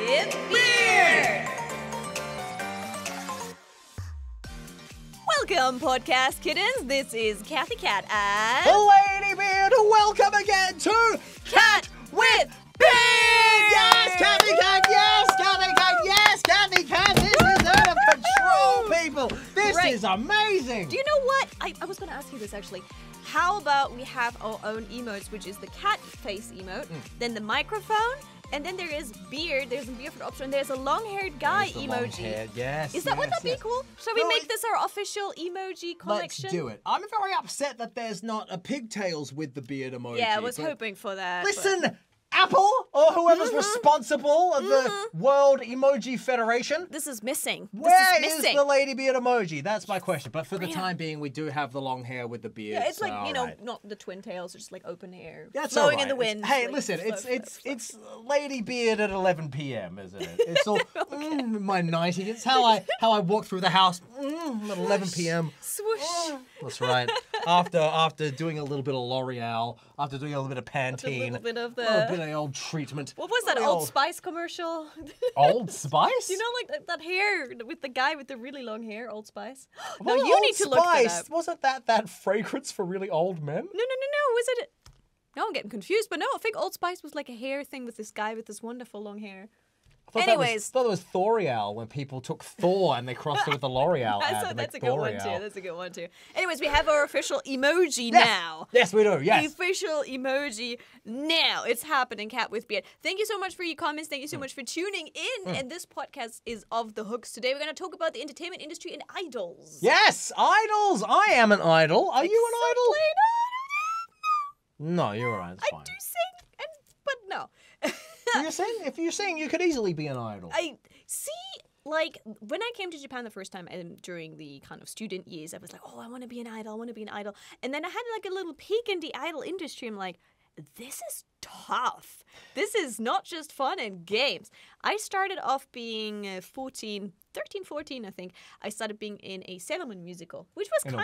with Beard. Welcome, podcast kittens. This is Cathy Cat and Ladybeard. Welcome again to Cat with Beard. Yes, Cathy Cat. Yes, Cathy Cat. Yes, Cathy Cat. This is out of control, people. This is amazing. Do you know what? I was going to ask you this actually. How about we have our own emotes, which is the cat face emote, then the microphone, and then there is beard. There's a beard for the option. There's a long-haired guy emoji. Long-haired, yes. Wouldn't that be cool? Shall we make this our official emoji collection? Let's do it. I'm very upset that there's not a pigtails with the beard emoji. Yeah, I was hoping for that. Listen, Apple or whoever's responsible of the World Emoji Federation. This is missing. Where is the Ladybeard emoji? That's my question. But for the time being, we do have the long hair with the beard. Yeah, it's like, right. not the twin tails, just like open hair. That's flowing right. in the wind. Hey, listen, it's Ladybeard at 11 p.m., isn't it? It's all my nightie. It's how I walk through the house at 11 p.m. Swoosh. That's right. After doing a little bit of L'Oreal, after doing a little bit of Pantene, A little bit of the old treatment. What was that Old Spice commercial? Old Spice? You know, like that hair with the guy with the really long hair, Old Spice? No, you Old need to look that up. Wasn't that fragrance for really old men? No. Was it? No, I'm getting confused. But no, I think Old Spice was like a hair thing with this guy with this wonderful long hair. Anyways. I thought it was Thorial when people took Thor and they crossed it with the L'Oreal ad. That's a good one too. That's a good one too. Anyways, we have our official emoji now. Yes, we do. Yes. The official emoji now. It's happening, Cat with Beard. Thank you so much for your comments. Thank you so much for tuning in. And this podcast is Of the Hooks. Today we're going to talk about the entertainment industry and idols. Yes, idols. I am an idol. Are you an idol? No, you're all right. It's fine. I do sing, but no. Do you sing? If you sing, you could easily be an idol. I see. Like, when I came to Japan the first time during the kind of student years, I was like, oh, I want to be an idol. I want to be an idol. And then I had like a little peek in the idol industry. I'm like, this is tough. This is not just fun and games. I started off being 13, 14, I think. I started being in a Sailor Moon musical, which was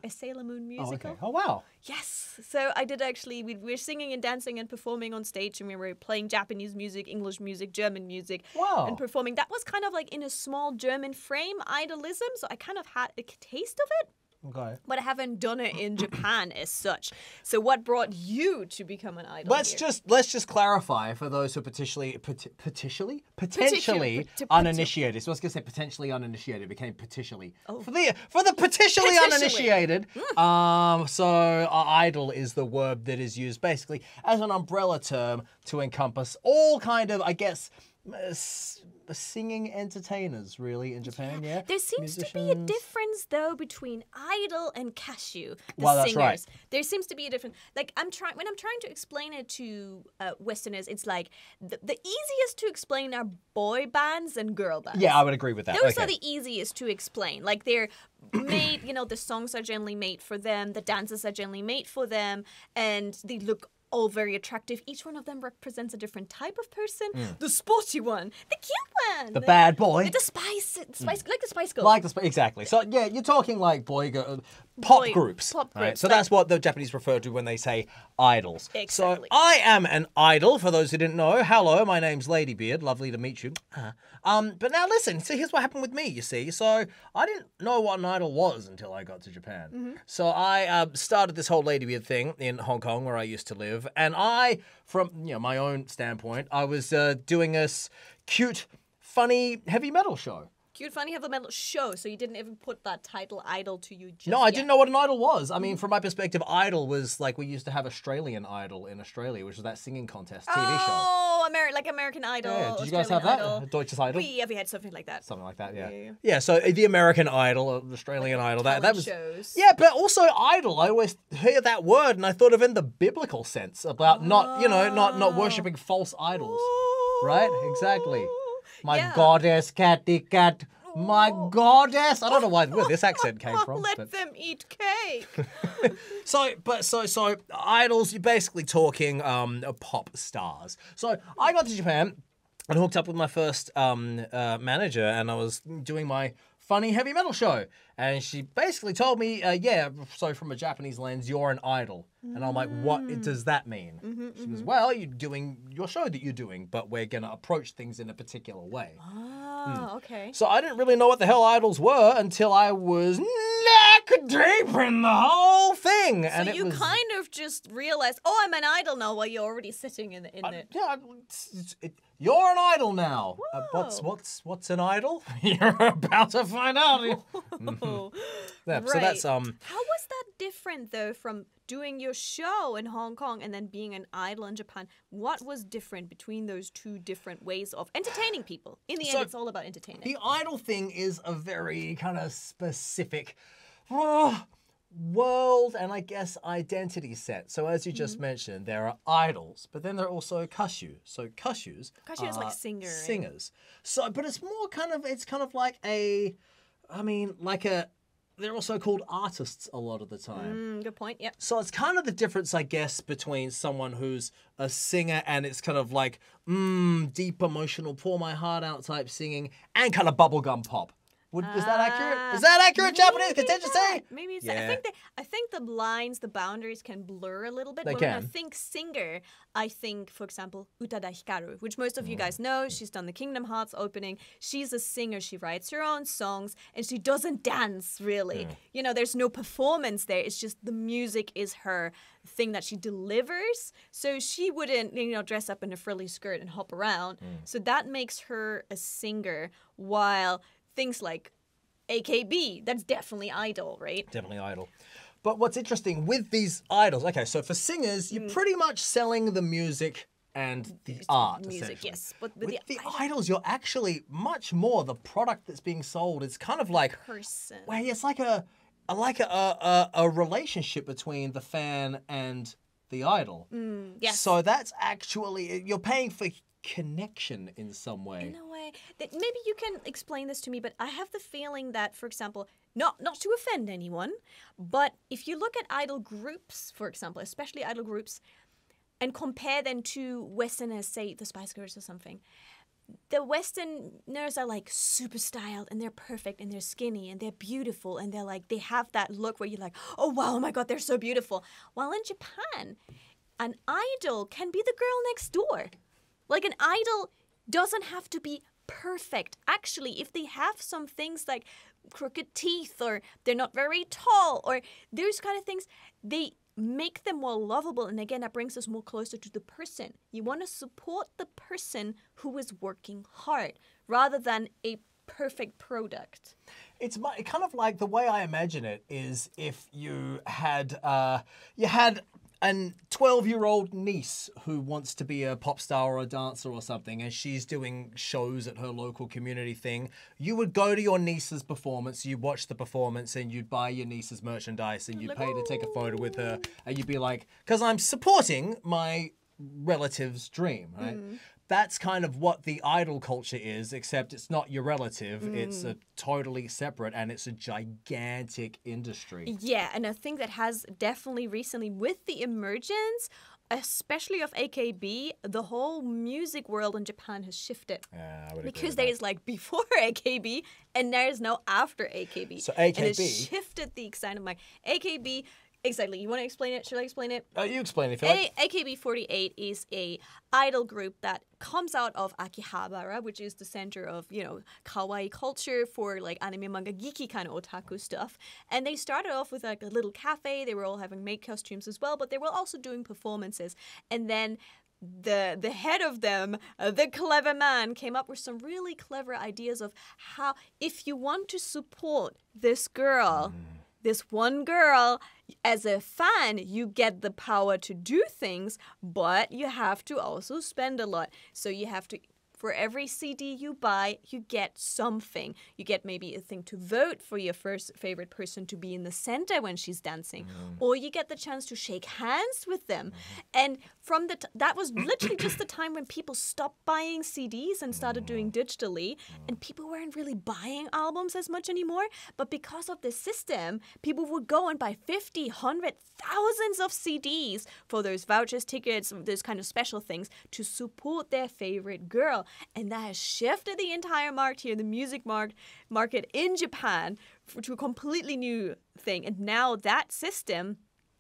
a Sailor Moon musical. Oh, okay. Oh, wow. Yes. So I did actually, we were singing and dancing and performing on stage, and we were playing Japanese music, English music, German music, and performing. That was kind of like in a small German frame, idolism, so I kind of had a taste of it. Okay. But I haven't done it in Japan as such. So what brought you to become an idol? Let's just clarify for those who potentially uninitiated. So I was gonna say potentially uninitiated, it became potentially. Oh. For the potentially uninitiated. So idol is the word that is used basically as an umbrella term to encompass all kind of, I guess, singing entertainers, really, in Japan, yeah? There seems to be a difference, though, between idol and cashew, the that's singers. Right. There seems to be a difference. Like, when I'm trying to explain it to Westerners, it's like, the easiest to explain are boy bands and girl bands. Yeah, I would agree with that. Those are the easiest to explain. Like, they're made, the songs are generally made for them, the dances are generally made for them, and they look all very attractive. Each one of them represents a different type of person. The sporty one, the cute one, the bad boy, the spice, like the Spice Girls. Like the exactly. So yeah, you're talking like pop groups. Right? So that's what the Japanese refer to when they say idols. Exactly. So I am an idol. For those who didn't know, hello, my name's Ladybeard. Lovely to meet you. But now listen. So here's what happened with me. You see, so I didn't know what an idol was until I got to Japan. So I started this whole Ladybeard thing in Hong Kong, where I used to live. And from my own standpoint, I was doing a cute, funny, heavy metal show. Cute, funny, heavy metal show. So you didn't even put that title idol to you just No, I didn't know what an idol was. I mean, from my perspective, idol was like we used to have Australian Idol in Australia, which was that singing contest TV show. Oh, like American Idol. Yeah, did you guys have that? Deutsches Idol? We had something like that. Something like that, yeah. Yeah, so the American Idol, the Australian Idol, that was shows. Yeah, but also idol. I always hear that word and I thought of in the biblical sense about not worshipping false idols. Right? Exactly. My goddess, Cathy Cat. My goddess. I don't know where this accent came from. Let them eat cake. So idols, you're basically talking pop stars. So I got to Japan and hooked up with my first manager, and I was doing my funny heavy metal show. And she basically told me, yeah, so from a Japanese lens, you're an idol. And I'm like, what does that mean? She goes, well, you're doing your show that you're doing, but we're going to approach things in a particular way. Oh, okay. So I didn't really know what the hell idols were until I was neck deep in the whole thing. So and you kind of just realized, oh, I'm an idol now, while you're already sitting in the. Yeah, you're an idol now. What's an idol? You're about to find out. Yeah, Right. So that's How was that different though from doing your show in Hong Kong and then being an idol in Japan? What was different between those two different ways of entertaining people? In the end, it's all about entertaining. The idol thing is a very kind of specific world and I guess identity set. So as you just mentioned, there are idols, but then there are also kashu. So kashus is like singer, right? singers. So, but it's more kind of like a, they're also called artists a lot of the time. Good point, yep. So it's kind of the difference, I guess, between someone who's a singer and it's kind of like, deep emotional, pour my heart out type singing and kind of bubblegum pop. Is that accurate? Is that accurate, Japanese? Contingency? Maybe it's Yeah. I think the lines, the boundaries can blur a little bit. They But when I can. think singer, I think, for example, Utada Hikaru, which most of you guys know. She's done the Kingdom Hearts opening. She's a singer. She writes her own songs, and she doesn't dance, really. You know, there's no performance there. It's just the music is her thing that she delivers. So she wouldn't, dress up in a frilly skirt and hop around. So that makes her a singer, while things like AKB, that's definitely idol, right? Definitely idol. But what's interesting with these idols, okay, so for singers, you're pretty much selling the music and the art, Music, essentially. yes. But With the idols, you're actually much more the product that's being sold. It's kind of like, person. well, it's like a relationship between the fan and the idol. Yes. So that's actually, you're paying for connection in some way. In a way, that maybe you can explain this to me, but I have the feeling that, for example, not to offend anyone, but if you look at idol groups, for example, especially idol groups, and compare them to Westerners, say the Spice Girls or something, the Westerners are like super styled and they're perfect and they're skinny and they're beautiful and they're like, they have that look where you're like, oh wow, oh my god, they're so beautiful. While in Japan, an idol can be the girl next door. Like, an idol doesn't have to be perfect. Actually, if they have some things like crooked teeth or they're not very tall or those kind of things, they make them more lovable. And again, that brings us more closer to the person. You want to support the person who is working hard rather than a perfect product. It's kind of like, the way I imagine it is if you had a 12-year-old niece who wants to be a pop star or a dancer or something, and she's doing shows at her local community thing. You would go to your niece's performance, you'd watch the performance, and you'd buy your niece's merchandise, and you'd pay to take a photo with her, and you'd be like, because I'm supporting my relative's dream, right? That's kind of what the idol culture is, except it's not your relative. It's a totally separate, and it's a gigantic industry. Yeah, and I think that has definitely recently, with the emergence, especially of AKB, the whole music world in Japan has shifted. Yeah, I would agree Because with there that. is like before AKB, and there is now after AKB. So And it AKB shifted the extent of my AKB. Exactly. You want to explain it? Should I explain it? you explain it if you like. AKB48 is a idol group that comes out of Akihabara, which is the center of, kawaii culture for like anime, manga, geeky kind of otaku stuff. And they started off with like a little cafe. They were all having maid costumes as well, but they were also doing performances. And then the head of them, the clever man, came up with some really clever ideas of how, if you want to support this girl, this one girl, as a fan, you get the power to do things, but you have to also spend a lot. So you have to, for every CD you buy, you get something. You get maybe a thing to vote for your first favorite person to be in the center when she's dancing. Or you get the chance to shake hands with them. And from that was literally just the time when people stopped buying CDs and started doing digitally. And people weren't really buying albums as much anymore. But because of this system, people would go and buy 50, 100, thousands of CDs for those vouchers, tickets, those kind of special things to support their favorite girl. And that has shifted the entire market here, the music market in Japan, to a completely new thing. And now that system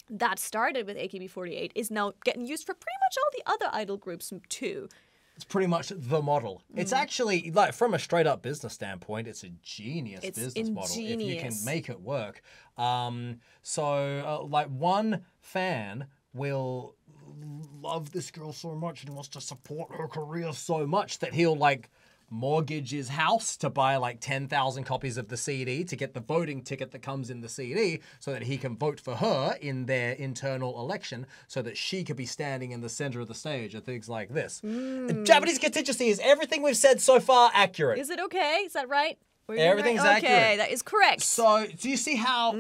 that started with AKB48 is now getting used for pretty much all the other idol groups too. It's pretty much the model. It's actually, like, from a straight up business standpoint, it's a genius business model if you can make it work. Like, one fan will love this girl so much and wants to support her career so much that he'll, like, mortgage his house to buy like 10,000 copies of the CD to get the voting ticket that comes in the CD so that he can vote for her in their internal election so that she could be standing in the center of the stage and things like this. Japanese contingency, is everything we've said so far accurate? Is it okay? Is that right? Everything's accurate. Okay, that is correct. So do you see how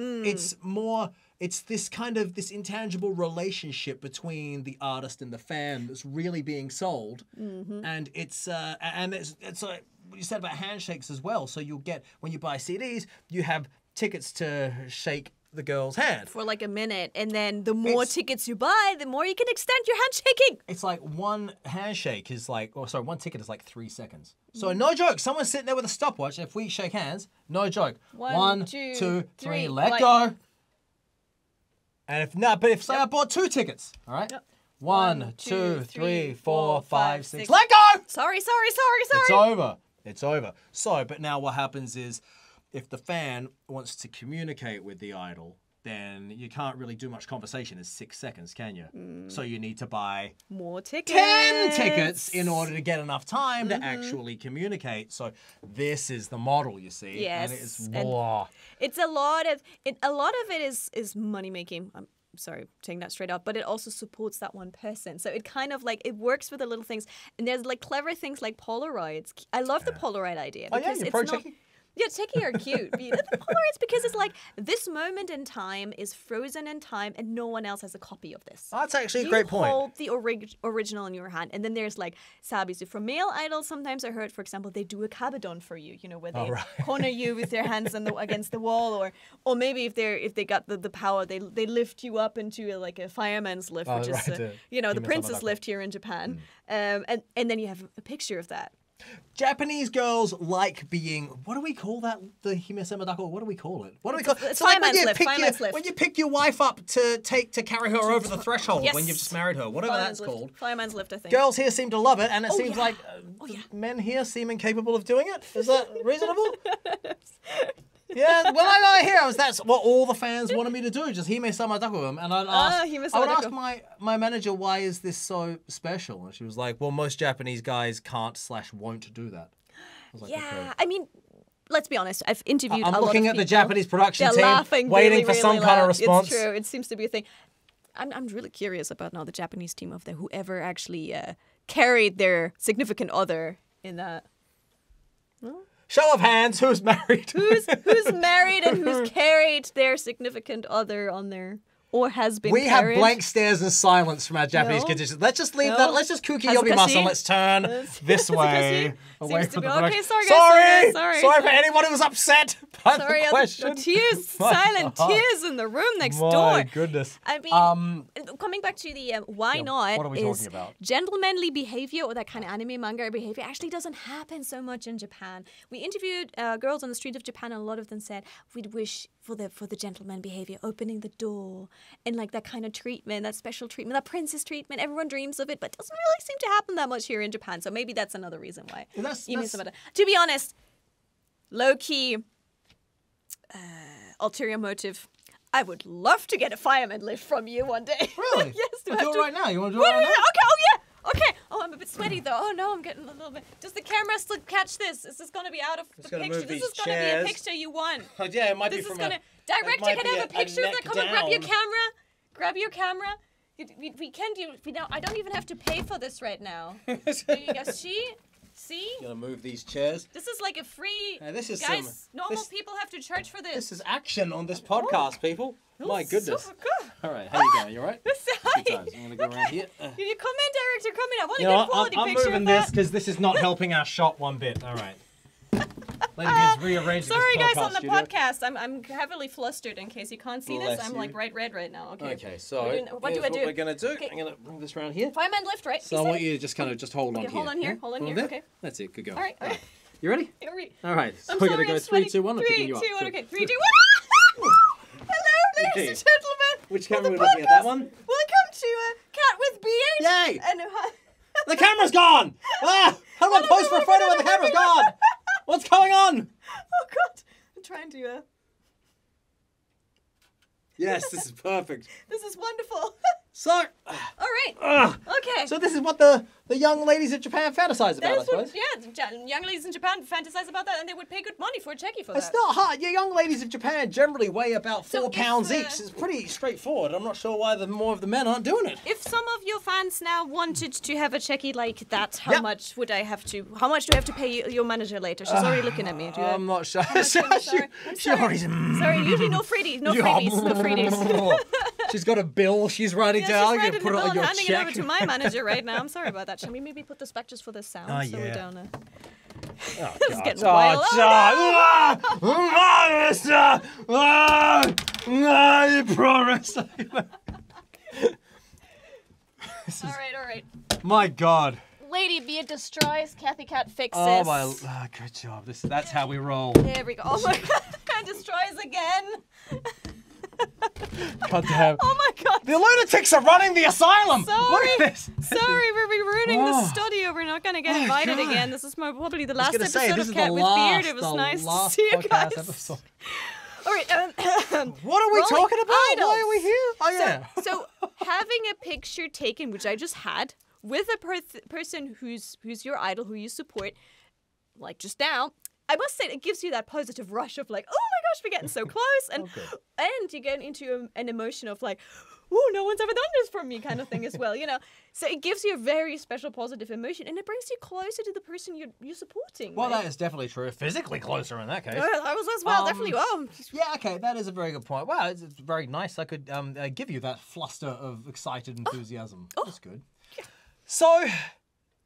it's this kind of this intangible relationship between the artist and the fan that's really being sold, and it's like what you said about handshakes as well. So you'll get, when you buy CDs, you have tickets to shake the girl's hand for like a minute, and then the more tickets you buy, the more you can extend your handshaking. It's like one handshake is like, one ticket is like 3 seconds. So no joke, someone's sitting there with a stopwatch. If we shake hands, no joke, 1, 2, 3, let go. And if say I bought 2 tickets, all right? Yep. 1, 2, 3, 4, 5, 6. Let go! Sorry. It's over. So, but now what happens is, if the fan wants to communicate with the idol, then you can't really do much conversation in 6 seconds, can you? So you need to buy more tickets. 10 tickets in order to get enough time to actually communicate. So this is the model, you see. Yes. And it's it's a lot of it is money making. I'm sorry, saying that straight up, but it also supports that one person. So it kind of like, it works with the little things. And there's like clever things like Polaroids. I love the Polaroid idea. Because you're pro-Techie? Yeah, Techie are cute. The Polaroids, because it's like, this moment in time is frozen in time and no one else has a copy of this. That's actually a great point. You hold the original in your hand. And then there's like sabisu. For male idols, sometimes I heard, for example, they do a kabedon for you, where they corner you with their hands against the wall, or maybe if they got the power, they lift you up into like a fireman's lift, which is the princess lift here in Japan. And then you have a picture of that. Japanese girls like being, what do we call that? The himesama dako? What do we call it? It's fireman's lift. When you pick your wife up to carry her over the threshold when you've just married her, whatever that's called. Fireman's lift, I think. Girls here seem to love it, and it seems like men here seem incapable of doing it. Is that reasonable? Yeah, when I got here, that's what all the fans wanted me to do, just hime-sama dako. And I would ask my manager, why is this so special? And she was like, well, most Japanese guys can't/won't do that. I was like, okay. I mean, let's be honest, I've interviewed a lot of I'm looking at the Japanese production team, laughing waiting for some kind of response. It's true, it seems to be a thing. I'm really curious about now the Japanese team of whoever actually carried their significant other in that. Well, show of hands, who's married? Who's married and who's carried their significant other on their, or has been carried? We have blank stares and silence from our Japanese kids. Let's just leave that. Let's just kuki yobimasu and let's turn this way. Away from the okay, sorry for anyone who was upset by the question. Silent tears in the room next door. My goodness. I mean, coming back to the why not, what are we talking about? Gentlemanly behavior, or that kind of anime manga behavior, actually doesn't happen so much in Japan. We interviewed girls on the streets of Japan, and a lot of them said, we'd wish for the gentleman behavior, opening the door, and like that kind of treatment, that special treatment, that princess treatment. Everyone dreams of it, but doesn't really seem to happen that much here in Japan. So maybe that's another reason why. To be honest, low-key, ulterior motive, I would love to get a fireman lift from you one day. Really? Yes. Do it right now. You want to do it right now? Okay. Oh, I'm a bit sweaty though. Oh no, I'm getting a little bit. Does the camera still catch this? Is this going to be out of the picture? This is going to be a picture you want. Oh, yeah, it might be from Director, can I have a picture of that? Come and grab your camera. Grab your camera. We can do. I don't even have to pay for this right now. There you go. See? Gonna move these chairs. This is like a free. This is normal people have to charge for this. This is action on this podcast, people. My goodness. Super good. All right, how you going? You all right? Hi. Good times. I'm gonna go around here. You come in, director. Come in. I want to get a quality picture of that. I'm moving this because this is not helping our shot one bit. All right. Ladybeard's rearranging Sorry, this guys, on the studio. podcast. I'm heavily flustered. In case you can't see this, Bless I'm you. like bright red right now. Okay. Okay, so What do I do? we're gonna do. Okay. I'm gonna bring this around here. Fireman lift, right? So I want you to just kind of just hold on Okay, here. hold on here, Yeah? hold on here, there? okay. That's it. Good go. All right. You ready? All right. All right. So I'm we're sorry, gonna go I'm 3, sweating. 2, 1. I'm picking you up. 3, 2, 1. So- Okay. 3, 2, 1. Hello, ladies Okay. and gentlemen. Which For camera the are we looking at? That podcast. one? Welcome to Cat with Beard. Yay! And The camera's gone! Ah! How do I pose for a photo when the camera's gone? What's going on? oh God, I'm trying to. Yes, this is perfect. This is wonderful. So, All right. Okay. so this is what the young ladies of Japan fantasize about, I That is suppose. what, yeah, young ladies in Japan fantasize about that, and they would pay good money for a checkie for It's that. not hard. Your young ladies of Japan generally weigh about So 4 if, pounds each. It's pretty straightforward. I'm not sure why more of the men aren't doing it. If some of your fans now wanted to have a checkie like that, how Yeah. much would I have to? How much do I have to pay your manager later? She's already looking at me. I'm not sure. I'm sorry. She already. Sorry, usually no freebies. No freebies. No freebies. She's got a bill she's writing Yeah, down. she's You writing put the it bill on and your handing it over check. to my manager right now. I'm sorry about that. Shall we maybe put this back just for the sound? Oh, so we yeah. don't. Oh, It's God. getting wild. All right. My God. Ladybeard destroys. Cathy Cat fixes. Oh my. Good job. That's how we roll. There we go. Oh my God. And destroys again. God damn. Oh my God. The lunatics are running the asylum. Sorry. Look at this. Sorry, we're ruining the Oh. studio. We're not going to get Oh, invited God. again. This is probably the I last was gonna episode say, this of is Cat the with last, Beard. It was the nice to last see you podcast guys. episode. All right. What are we Rolling talking about? idols. Why are we here? Oh yeah. So having a picture taken, which I just had, with a person who's your idol, who you support, like just now, I must say it gives you that positive rush of like, oh my gosh, we're getting so close, and Okay. and you get into an emotion of like, oh, no one's ever done this for me, kind of thing as well, you know. So it gives you a very special positive emotion, and it brings you closer to the person you're supporting. Well, right? that is definitely true. Physically closer in that case. I was as well, definitely. Oh, Yeah, okay, that is a very good point. Wow, it's very nice. I could give you that fluster of excited enthusiasm. That's good. So,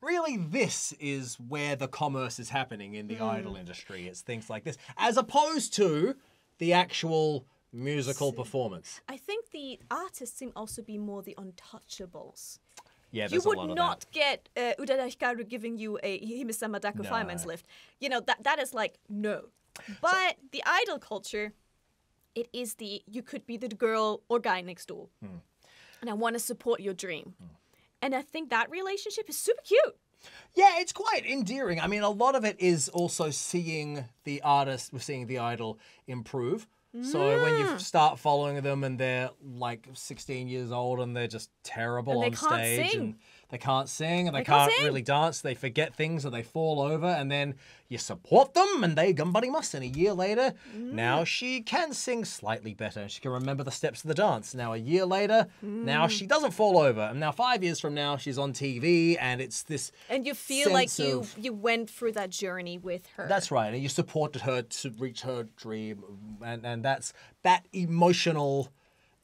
really, this is where the commerce is happening in the idol industry. It's things like this, as opposed to the actual musical performance. I think the artists seem also be more the untouchables. Yeah, You there's would a lot of not get Udada Hikaru giving you a Hime-sama Dako No. fireman's lift. You know, that is like, no. But the idol culture, it is you could be the girl or guy next door. And I want to support your dream. And I think that relationship is super cute. Yeah, it's quite endearing. I mean, a lot of it is also seeing the artist, seeing the idol improve. So when you start following them and they're like 16 years old and they're just terrible And they on can't stage sing. and they can't sing and they can't can't sing. really dance, they forget things or they fall over and then you support them and they gambarimasu. And a year later, now she can sing slightly better and she can remember the steps of the dance. Now a year later, now she doesn't fall over. And now 5 years from now, she's on TV and it's this And you feel like sense you went through that journey with her. That's right, and you supported her to reach her dream, and that's that emotional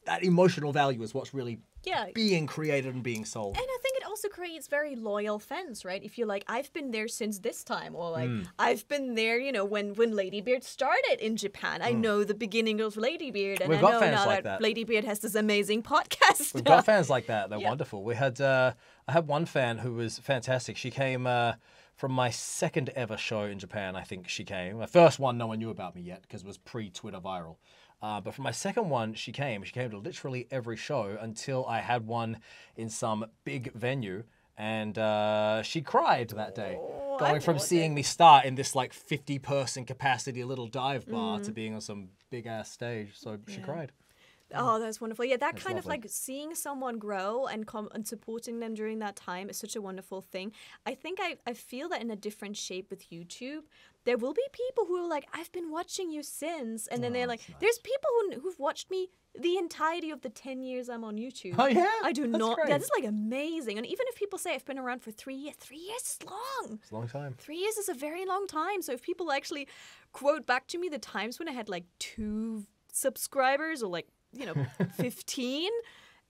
value is what's really yeah. being created and being sold. And I think it also creates very loyal fans, right? If you're like, I've been there since this time, or like, I've been there, you know, when Ladybeard started in Japan. I know the beginning of Ladybeard, and We've I got know fans now like that that. Ladybeard has this amazing podcast. We've got fans like that; they're Yeah. wonderful. We had I had one fan who was fantastic. She came from my second ever show in Japan. I think she came. My first one, no one knew about me yet because it was pre-Twitter viral. But from my second one, she came to literally every show until I had one in some big venue. And she cried that day, going from seeing me start in this like 50-person capacity little dive bar to being on some big-ass stage. So she cried. Oh, that's wonderful. Yeah, that That's kind of lovely. like seeing someone grow and and supporting them during that time is such a wonderful thing. I think I feel that in a different shape with YouTube. There will be people who are like, I've been watching you since. And then they're like, that's nice. there's people who've watched me the entirety of the 10 years I'm on YouTube. Oh, yeah? I do That's not. great. Yeah, this is like amazing. And even if people say I've been around for 3 years, 3 years is long. It's a long time. 3 years is a very long time. So if people actually quote back to me the times when I had like 2 subscribers or like, 15,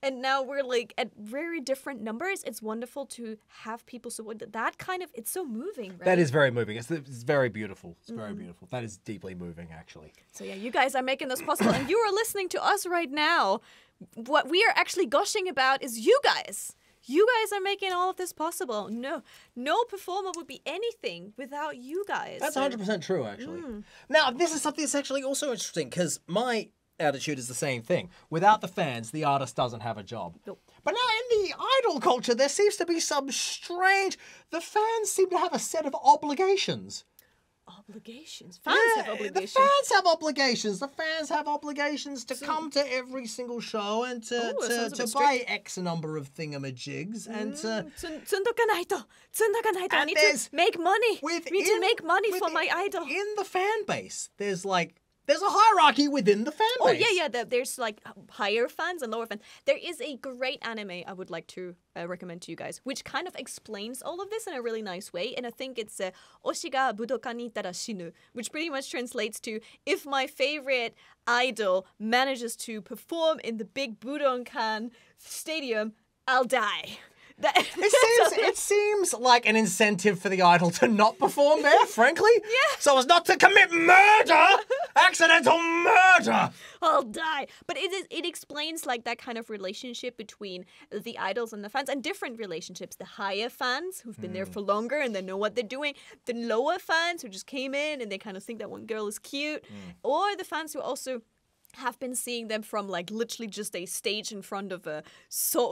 And now we're like at very different numbers. It's wonderful to have people support that kind of. It's so moving, right? That is very moving. It's very beautiful. It's very beautiful. That is deeply moving, actually. So yeah, you guys are making this possible, and you are listening to us right now. What we are actually gushing about is you guys. You guys are making all of this possible. No performer would be anything without you guys. That's 100% true, actually. Now, this is something that's actually also interesting because my attitude is the same thing. Without the fans, the artist doesn't have a job. Nope. But now in the idol culture, there seems to be some strange... The fans seem to have a set of obligations. Obligations? Fans have obligations. The fans have obligations. The fans have obligations to come to every single show and to buy X number of thingamajigs and to... 積んどかないと. I need to make money. I need to make money for my idol. In the fan base, there's a hierarchy within the fan base. Oh, yeah. There's like higher fans and lower fans. There is a great anime I would like to recommend to you guys, which kind of explains all of this in a really nice way. And I think it's Oshi ga budokan ni ittara shinu, which pretty much translates to, if my favorite idol manages to perform in the big Budokan stadium, I'll die. It seems like an incentive for the idol to not perform there, frankly. Yeah. So as not to commit murder! Accidental murder! I'll die. But it explains like that kind of relationship between the idols and the fans, and different relationships. The higher fans who've been there for longer and they know what they're doing. The lower fans who just came in and they kind of think that one girl is cute. Or the fans who also have been seeing them from like literally just a stage in front of a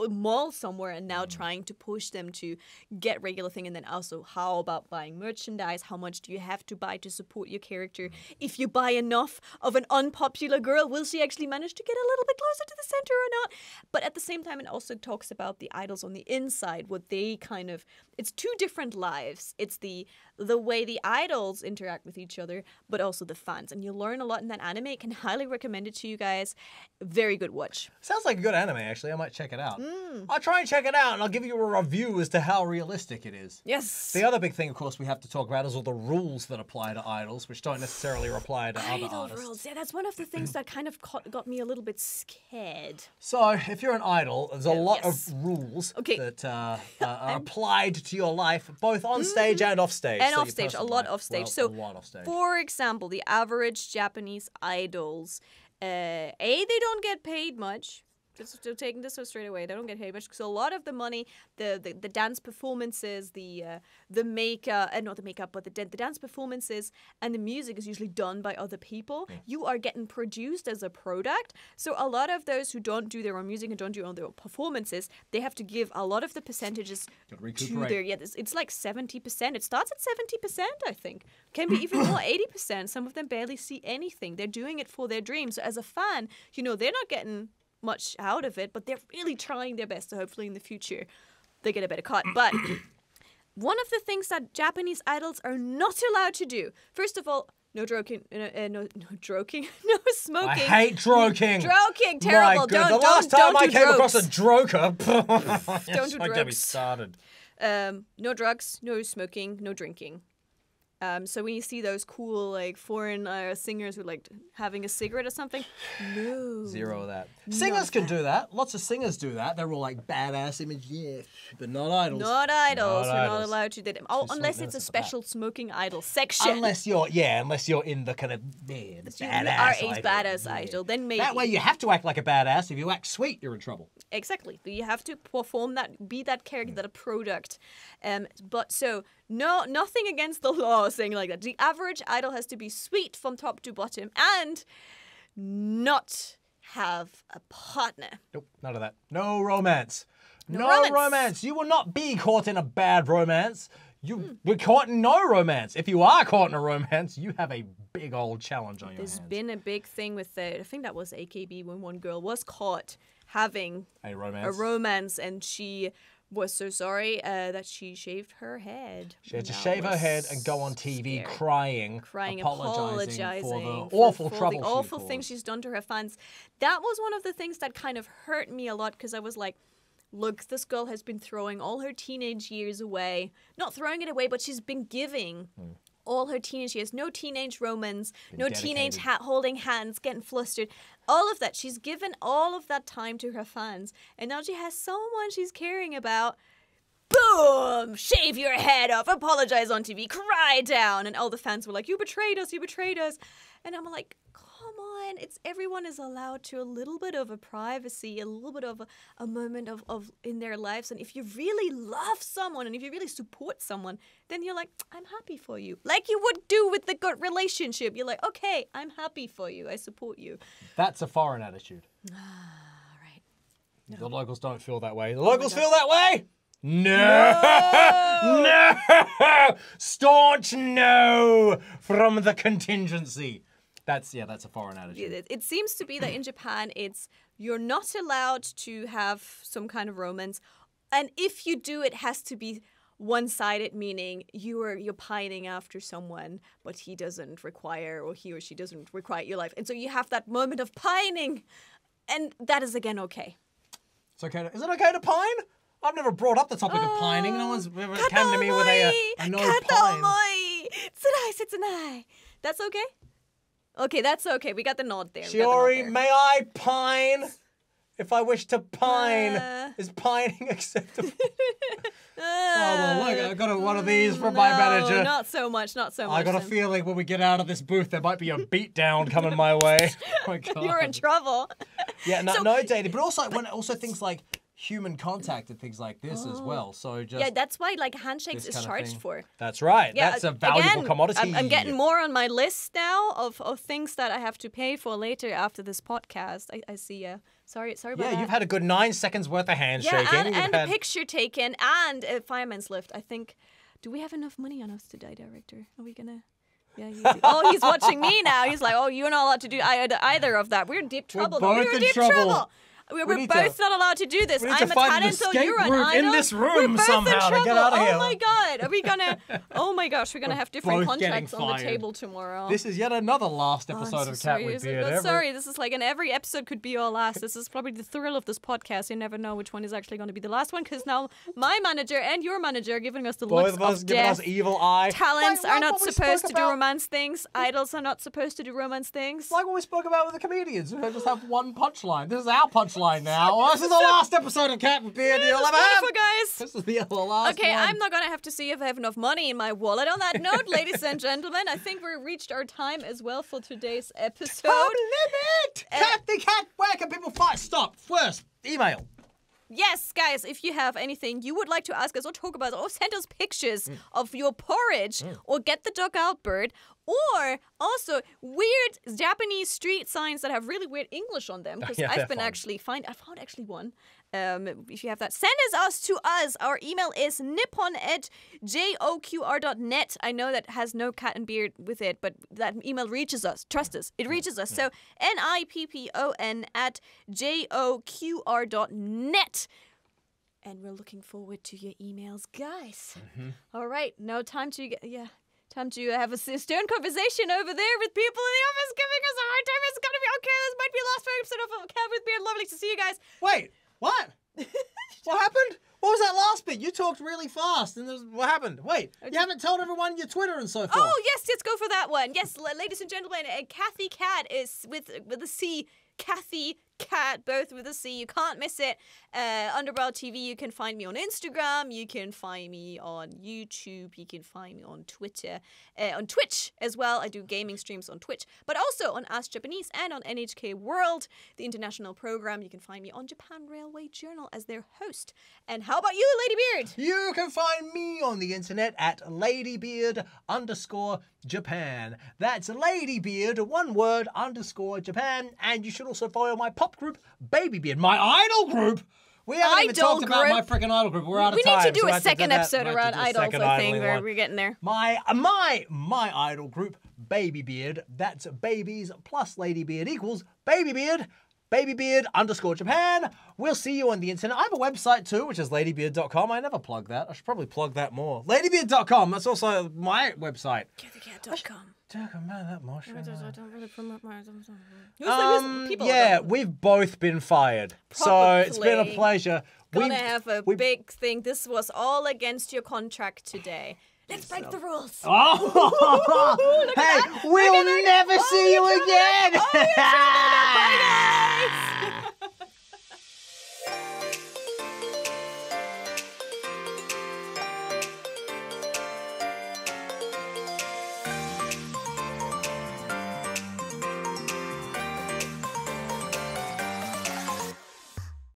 mall somewhere and now trying to push them to get regular thing. And then also, how about buying merchandise? How much do you have to buy to support your character? If you buy enough of an unpopular girl, will she actually manage to get a little bit closer to the center or not? But at the same time, it also talks about the idols on the inside, what they kind of, it's two different lives. It's the way the idols interact with each other, but also the fans. And you learn a lot in that anime. Can highly recommend it to you guys. Very good watch. Sounds like a good anime, actually. I might check it out. I'll try and check it out, and I'll give you a review as to how realistic it is. Yes. The other big thing, of course, we have to talk about is all the rules that apply to idols, which don't necessarily apply to other artists. Rules. Yeah, that's one of the things that kind of got me a little bit scared. So, if you're an idol, there's a lot of rules that are applied to your life, both on stage and off stage. And off stage, a lot off stage. Well, so, a lot off stage. For example, the average Japanese idols, they don't get paid much. Just taking this one straight away, they don't get paid much. So a lot of the money, the dance performances, the makeup, not the makeup, but the dance performances and the music is usually done by other people. You are getting produced as a product. So a lot of those who don't do their own music and don't do their own performances, they have to give a lot of the percentages to their. Yeah, it's like 70%. It starts at 70%, I think. Can be even more, 80%. Some of them barely see anything. They're doing it for their dreams. So as a fan, they're not getting much out of it, but they're really trying their best. So hopefully in the future they get a better cut. But one of the things that Japanese idols are not allowed to do, first of all, no droking, no smoking. I hate droking. Droking, terrible. The last time I came across a droker, don't do drugs. Get me started. No drugs, no smoking, no drinking. So when you see those cool like foreign singers who like having a cigarette or something, no. Zero of that. Singers can do that. Lots of singers do that. They're all like badass image, but not idols. Not idols. We're not allowed to do that. Oh, unless it's a special smoking idol section. Unless you're in the kind of badass you are a badass idol, then maybe. That way you have to act like a badass. If you act sweet, you're in trouble. Exactly. You have to perform that, be that character, that a product. But so nothing against the law saying like that. The average idol has to be sweet from top to bottom and not have a partner. Nope, none of that. No romance. No romance. You will not be caught in a bad romance. You were caught in no romance. If you are caught in a romance, you have a big old challenge on your hands. There's been a big thing with I think that was AKB when one girl was caught having a romance and she was so sorry that she shaved her head. She had to shave her head and go on TV crying, apologizing for the awful things she's done to her fans. That was one of the things that kind of hurt me a lot because I was like, look, this girl has been throwing all her teenage years away. Not throwing it away, but she's been giving all her teenage years, no teenage romance, Been no teenage dedicated. holding hands, getting flustered, all of that. She's given all of that time to her fans, and now she has someone she's caring about. Boom! Shave your head off, apologize on TV, cry down, and all the fans were like, "You betrayed us, you betrayed us," and I'm like, come on, everyone is allowed to a little bit of a privacy, a little bit of a moment of in their lives. And if you really love someone and if you really support someone, then you're like, I'm happy for you. Like you would do with the good relationship. You're like, okay, I'm happy for you. I support you. That's a foreign attitude. All right. The locals don't feel that way. The locals feel that way? No! No! Staunch no from the contingency. That's a foreign attitude. It seems to be that in Japan, you're not allowed to have some kind of romance, and if you do, it has to be one-sided, meaning you're pining after someone, but he doesn't require, or he or she doesn't require your life, and so you have that moment of pining, and that is again okay. It's okay. Is it okay to pine? I've never brought up the topic of pining. No one's ever come to me with a no pine. That's okay? Okay, that's okay. We got the nod there. Shiori, may I pine? If I wish to pine, is pining acceptable? Oh, well, look, I got one of these from my manager. Not so much, not so much. I got a feeling when we get out of this booth, there might be a beatdown coming my way. Oh my God. You're in trouble. Yeah, no dating. But also things like human contact and things like this as well. So just yeah, that's why like Handshakes is charged for. That's right. Yeah, that's a valuable commodity. I'm getting more on my list now of things that I have to pay for later after this podcast. I see. Sorry about that. Yeah, you've had a good 9 seconds worth of handshaking. Yeah, and a picture taken and a fireman's lift. I think. Do we have enough money on us today, director? Are we gonna? Yeah. He's watching me now. He's like, oh, you're not allowed to do either of that. We're in deep trouble. We're in deep trouble. We're both not allowed to do this. We need I'm to a find talent, an so escape you're an route idol. in this room we're both somehow in to trouble. get out of here. Oh my God. Are we gonna? Oh my gosh, we're gonna have different both getting contracts on the fired. table tomorrow. This is yet another last episode of Cat with Beard. Sorry, this is like, and every episode could be our last. This is probably the thrill of this podcast. You never know which one is actually going to be the last one, because now my manager and your manager are giving us the looks Both of us giving death. us evil eye. Talents Like are not what we supposed spoke to do about. romance things. Idols are not supposed to do romance things. Like what we spoke about with the comedians who just have one punchline. This is our punchline now. Oh, this is the last episode of Cat with Beard you'll ever have. Wonderful, guys. This is the last Okay, one. I'm not going to have to see if I have enough money in my wallet. On that note, ladies and gentlemen, I think we've reached our time as well for today's episode. Time limit! Cathy Cat, where can people find? Stop. First, email. Yes, guys, if you have anything you would like to ask us or talk about or send us pictures of your porridge or get the dugout bird or also weird Japanese street signs that have really weird English on them, because Yeah, I've been fun. I found actually one. If you have that, send us to us. Our email is nippon@joqr.net. I know that has no cat and beard with it, but that email reaches us. Trust us, it reaches us. So nippon@joqr.net. And we're looking forward to your emails, guys. All right, now time to have a stern conversation over there with people in the office giving us a hard time. It's gonna be okay. This might be the last episode of Cat with Beard. Lovely to see you guys. Wait, what? What happened? What was that last bit? You talked really fast, and what happened? Wait, you haven't told everyone your Twitter and so forth. Oh, yes, let's go for that one. Yes, ladies and gentlemen, Cathy Cat is with a C. Cathy Cat, both with a C. You can't miss it. Underbrow TV, you can find me on Instagram. You can find me on YouTube. You can find me on Twitter. On Twitch as well. I do gaming streams on Twitch. But also on Ask Japanese and on NHK World, the international program. You can find me on Japan Railway Journal as their host. And how about you, Ladybeard? You can find me on the internet at Ladybeard_Japan. That's Ladybeard, one word, _Japan. And you should also follow my pop group, Babybeard, my idol group. We haven't even talked about my freaking idol group. We're out of time. We need to do so a second episode around idols, I think. We're getting there. My idol group, Babybeard. That's babies plus Ladybeard equals Babybeard. Babybeard_Japan. We'll see you on the internet. I have a website too, which is ladybeard.com. I never plug that. I should probably plug that more. Ladybeard.com. That's also my website. Cathycat.com. Talk about that more. Don't really promote my Yeah, we've both been fired. So it's been a pleasure. Gonna have a big thing. This was all against your contract today. Let's break the rules. Oh, hey, we'll never see you again. Oh,